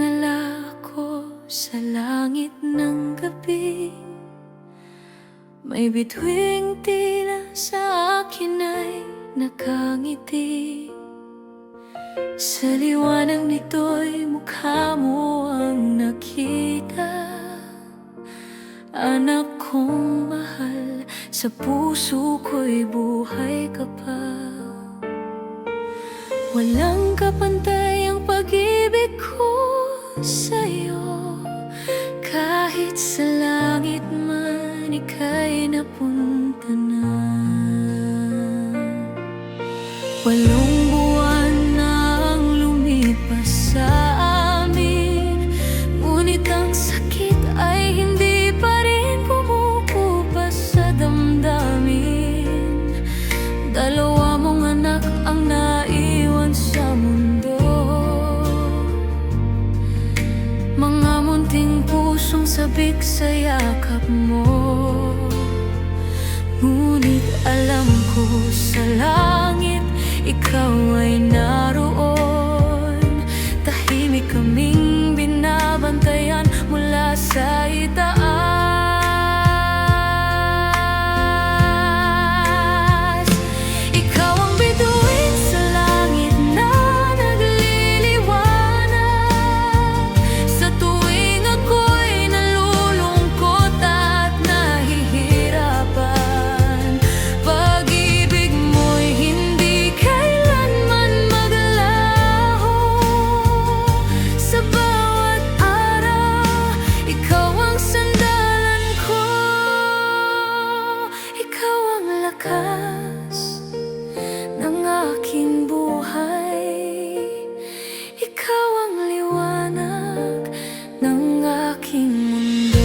dinala ko sa langit ng gabi. May bituing tila sa akin ay nakangiti. Sa liwanag nito'y mukha mo ang nakita. Anak kong mahal, sa puso ko'y buhay ka pa. Walang kapantay ang pag-ibig ko sa'yo. Kahit sa langit man ika'y napunta na. 8 buwan na ang lumipas sa amin, ngunit ang sakit ay hindi pa rin kumukupas sa damdamin. 2 mong anak ang naiwan sa mundo, mga munting pusong sabik sa yakap mo. Ngunit alam ko sa langit ikaw ay naroon. Tahimik kaming binabantayan mula sa itaas. Ikaw ang bituin sa langit na nagliliwanag. Sa tuwing ako'y nalulungkot at nahihirapan, pag-ibig mo'y hindi kailanman maglaho. Sa bawat araw, ikaw ang sandalan ko. Ikaw ang lakas ng aking buhay. Ikaw ang liwanag ng aking mundo.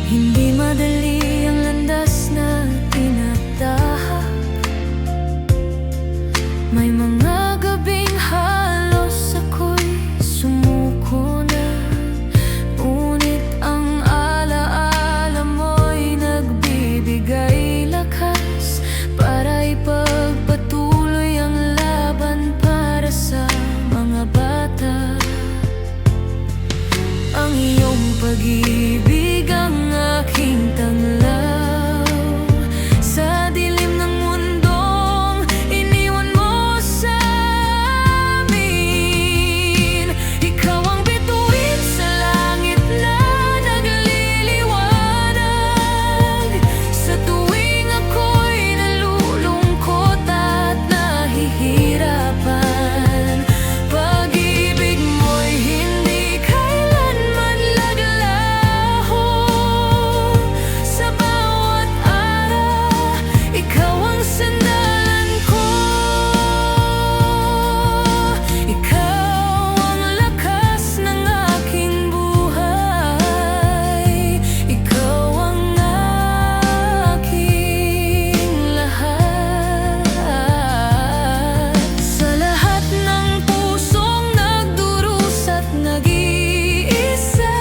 Hindi madali ang landas na tinatahak. May mga gabing halos ako'y sumuko na, ngunit ang alaala mo'y nagbibigay lakas para ipagpatuloy ang laban para sa mga bata. Ang iyong pag-ibig ang aking tanglaw sa dilim ng mundong iniwan mo sa amin. Ikaw ang bituin sa langit na nagliliwanag. Sa tuwing ako'y nalulungkot at nahihirapan, pag-ibig mo'y hindi kailanman laglaho. Sa bawat araw, ikaw ang sandalan ko. Ikaw ang lakas ng aking buhay. Ikaw ang aking lahat. Sa lahat ng pusong nagdurusa at nag-iisa,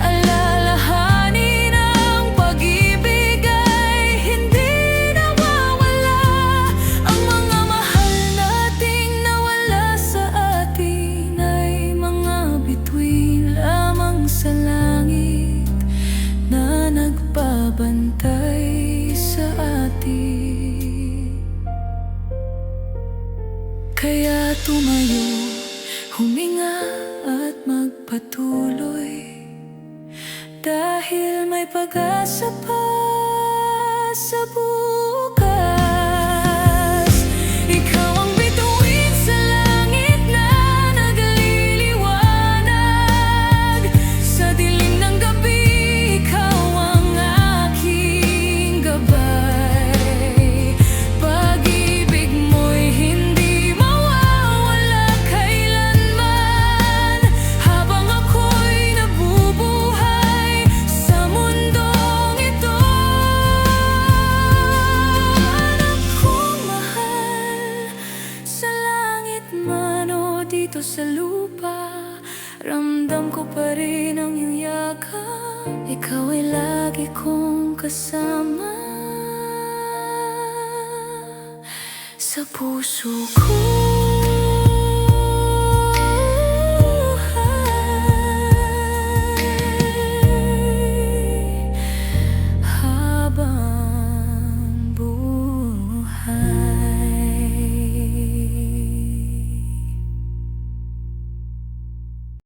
alalahanin ang pag-ibig ay hindi nawawala. Ang mga mahal nating nawala sa atin ay mga bituin lamang sa langit na nagbabantay sa atin. Kaya tumayo, huminga at magpatuloy, dahil may pag-asa pa sa bukas. Ikaw ang bituin sa langit na nagliliwanag. Sa dilim ng gabi, ikaw ang aking gabay. Pag-ibig mo'y hindi mawawala kailanman, habang ako'y nabubuhay sa mundong ito. Anak kong mahal, sa langit man o dito sa lupa, ramdam ko pa rin ang iyong yakap. Ikaw ay lagi kong kasama. sa puso ko.